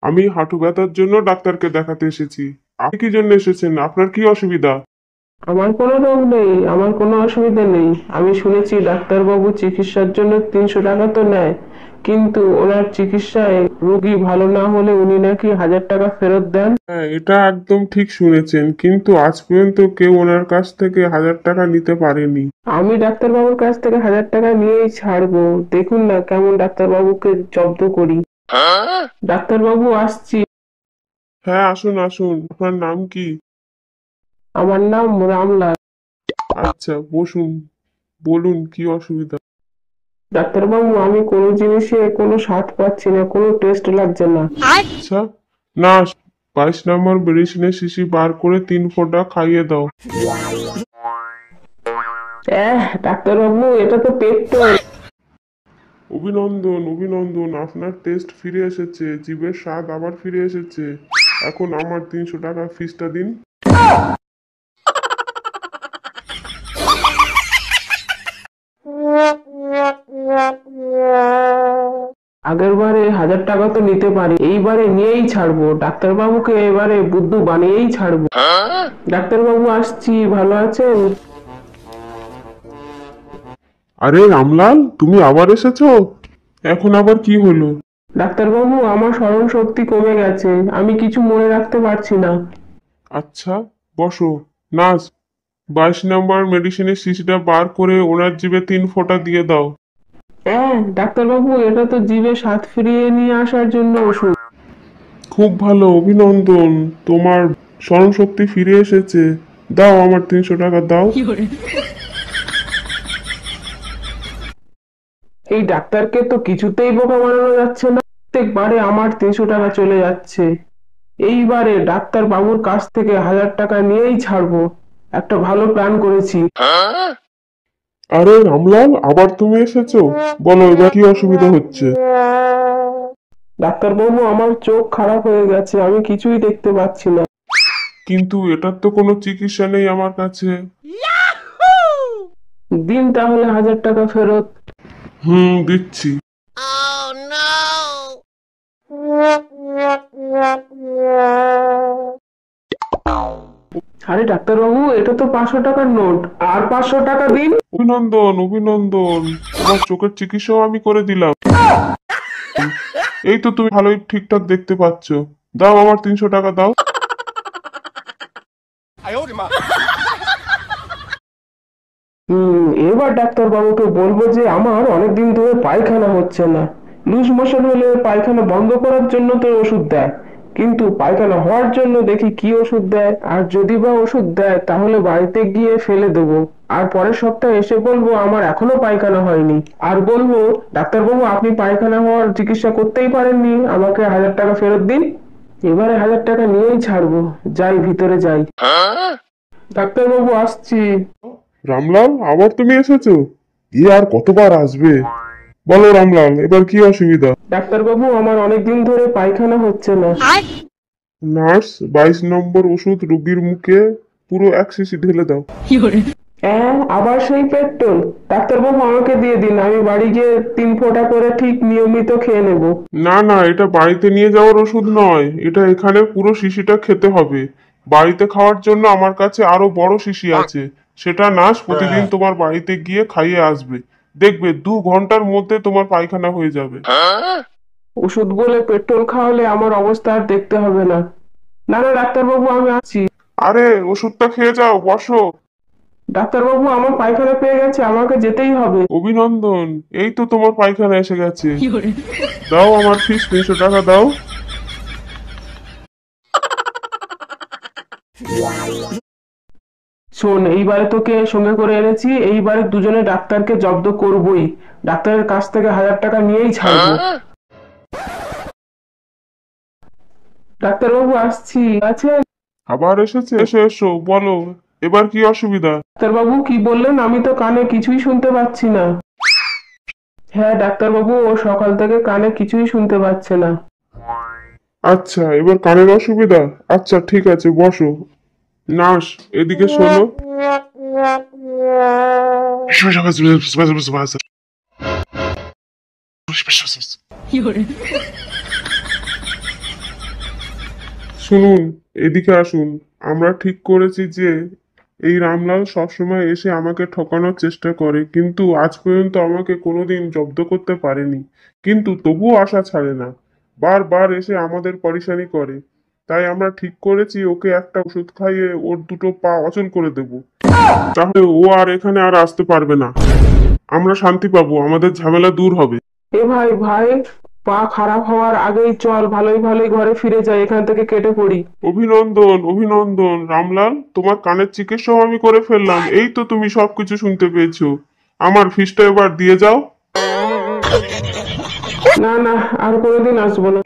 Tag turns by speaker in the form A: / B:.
A: আমি হাঁটু ব্যথার জন্য ডাক্তারকে দেখাতে এসেছি। আপনি কি জন্য এসেছেন? আপনার কি অসুবিধা?
B: আমার কোনো রোগ নেই, আমার কোনো অসুবিধা নেই। আমি শুনেছি ডাক্তারবাবু চিকিৎসার জন্য 300 টাকা তো নেয়, কিন্তু ওনার চিকিৎসায় রোগী ভালো না হলে উনি নাকি 1000 টাকা ফেরত দেন।
A: হ্যাঁ, এটা একদম ঠিক শুনেছেন, কিন্তু আজ পর্যন্ত কেউ ওনার কাছ থেকে 1000 টাকা নিতে পারেনি।
B: আমি ডাক্তারবাবুর কাছ থেকে 1000 টাকা নিয়েই ছাড়বো। দেখুন না কেমন ডাক্তারবাবুকে জব্দ করি। ডাক্তারবাবু আসছি।
A: হ্যাঁ, আসুন আসুন। আপনার নাম কি?
B: আমার নাম রামলাল।
A: আচ্ছা, বসুন। বলুন কি অসুবিধা?
B: ডাক্তারবাবু, আমি কোনো জিনিসে কোনো স্বাদ পাচ্ছি না, কোনো টেস্ট লাগছে না।
A: আচ্ছা, না, 22 নম্বর মেডিসিনের শিশি বার করে 3 ফোঁটা খাইয়ে দাও।
B: ডাক্তারবাবু, এটা তো পেট্রোল।
A: অভিনন্দন অভিনন্দন, আপনার টেস্ট ফিরে এসেছে, জিভের স্বাদ আবার ফিরে এসেছে। এখন আমার 300 টাকা ফিসটা দিন।
B: আগের বারে 1000 টাকা তো নিতে পারি, এইবারে নিয়েই ছাড়বো। ডাক্তারবাবুকে এবারে বুদ্ধু বানিয়েই ছাড়বো। ডাক্তারবাবু আসছি, ভালো আছেন?
A: আরে রামলাল, তুমি আবার এসেছো? এখন আবার কি হলো?
B: ডাক্তারবাবু, আমার স্মরণ শক্তি কমে গেছে, আমি কিছু মনে রাখতে পারছি না।
A: আচ্ছা, বসো। নার্স, 22 নম্বর মেডিসিনের শিশিটা বার করে ওনার জিভে 3 ফোঁটা দিয়ে দাও।
B: ডাক্তারবাবু, এটা তো জিভে স্বাদ ফিরিয়ে নিয়ে আসার জন্য ওষুধ।
A: খুব ভালো, অভিনন্দন। তোমার স্মরণশক্তি ফিরে এসেছে। দাও, আমার 300 টাকা দাও।
B: এই ডাক্তারকে তো কিছুতেই বোকা বানানো যাচ্ছে না। প্রত্যেকবারে আমার 300 টাকা চলে যাচ্ছে। এইবারে ডাক্তার বাবুর কাছ থেকে 1000 টাকা নিয়েই ছাড়বো। একটা ভালো প্ল্যান করেছি।
A: আরে রামলাল, আবার তুমি এসেছো? বলো, এবার কি অসুবিধা হচ্ছে?
B: ডাক্তারবাবু, আমার চোখ খারাপ হয়ে গেছে, আমি কিছুই দেখতে পাচ্ছি না।
A: কিন্তু এটার তো কোনো চিকিৎসা নেই আমার কাছে।
B: দিন তাহলে 1000 টাকা ফেরত।
A: হুম, দিচ্ছি।
B: আরে ডাক্তারবাবু, এটা তো 500 টাকার নোট। আর 500 টাকা দিন।
A: অভিনন্দন অভিনন্দন, তোমার চোখের চিকিৎসাও আমি করে দিলাম। এই তো তুমি ভালোই ঠিকঠাক দেখতে পাচ্ছ। দাও, আমার 300 টাকা দাও।
B: এবার ডাক্তারবাবুকে বলবো যে আমার অনেকদিন ধরে পায়খানা হচ্ছে না। লুজ মোশন হলে পায়খানা বন্ধ করার জন্য তো ওষুধ দেয়, কিন্তু পায়খানা হওয়ার জন্য দেখি কি ওষুধ দেয়। আর যদি বা ওষুধ দেয় তাহলে বাড়িতে গিয়ে ফেলে দেবো। আর পরের সপ্তাহে এসে বলবো আমার এখনো পায়খানা হয়নি। আর বলবো, ডাক্তারবাবু আপনি পায়খানা হওয়ার চিকিৎসা করতেই পারেননি, আমাকে 1000 টাকা ফেরত দিন। এবারে 1000 টাকা নিয়েই ছাড়বো। যাই, ভিতরে যাই। ডাক্তারবাবু আসছি।
A: রামলাল, আবার তুমি এসেছো? এ আর কতবার আসবে? বলো রামলাল, এবার কি অসুবিধা?
B: ডাক্তারবাবু, আমার অনেকদিন ধরে পায়খানা হচ্ছে না।
A: নার্স, 22 নম্বর ওষুধ রোগীর মুখে পুরো 1 শিশি ঢেলে দাও।
B: আবার সেই পেট্রোল? ডাক্তারবাবু, আমাকে দিয়ে দিন, আমি বাড়ি গিয়ে 3 ফোঁটা করে ঠিক নিয়মিত খেয়ে নেব।
A: না না, এটা বাড়িতে নিয়ে যাওয়ার ওষুধ নয়, এটা এখানে পুরো শিশিটা খেতে হবে। বাড়িতে খাওয়ার জন্য আমার কাছে আরো বড় শিশি আছে, সেটা নার্স প্রতিদিন তোমার বাড়িতে গিয়ে খাইয়ে আসবে। দেখবে 2 ঘন্টার মধ্যে তোমার পায়খানা হয়ে যাবে।
B: ওষুধ বলে পেট্রোল খাওয়ালে আমার অবস্থা আর দেখতে হবে না। না না ডাক্তারবাবু, আমি আছি।
A: আরে, ওষুধটা খেয়ে যাও, বসো।
B: ডাক্তারবাবু, আমার পায়খানা পেয়ে গেছে, আমাকে যেতেই হবে।
A: অভিনন্দন, এই তো তোমার পায়খানা এসে গেছে। দাও, আমার ফিস 300 টাকা দাও।
B: শোন, এইবারে তোকে সঙ্গে করে এনেছি, এইবারে দুজনে ডাক্তারকে জব্দ করবই। ডাক্তারের কাছ থেকে 1000 টাকা নিয়েই ছাড়বো। ডাক্তারবাবু আসছি, আছেন?
A: আবার এসেছে? এসো এসো, বলো, এবার কি অসুবিধা?
B: ডাক্তারবাবু, কি বললেন? আমি তো কানে কিছুই শুনতে পাচ্ছি না। হ্যাঁ ডাক্তারবাবু, ও সকাল থেকে কানে কিছুই শুনতে পাচ্ছে না।
A: আচ্ছা, এবার কানের অসুবিধা। আচ্ছা, ঠিক আছে, বসো। নার্স, এদিকে শোনো। শুনুন, এদিকে আসুন। আমরা ঠিক করেছি যে এই রামলাল সবসময় এসে আমাকে ঠকানোর চেষ্টা করে, কিন্তু আজ পর্যন্ত আমাকে কোনোদিন জব্দ করতে পারেনি। কিন্তু তবুও আশা ছাড়ে না, বারবার এসে আমাদের পরেশানি করে। তাই আমরা ঠিক করেছি ওকে একটা ওষুধ খাইয়ে ওর দুটো পা অচল করে দেব। তাহলে ও আর এখানে আর আসতে পারবে না। আমরা শান্তি পাবো, আমাদের ঝামেলা দূর হবে।
B: এ ভাই ভাই, পা খারাপ হওয়ার আগেই চল, ভালোই ভালোই ঘরে ফিরে যাই, এখান থেকে কেটে পড়ি।
A: অভিনন্দন, অভিনন্দন রামলাল, তোমার কানের চিকিৎসাও আমি করে ফেললাম। এই তো তুমি সবকিছু শুনতে পেয়েছো। আমার ফিসটা এবার দিয়ে যাও।
B: না না, আর কোনোদিন আসবো না।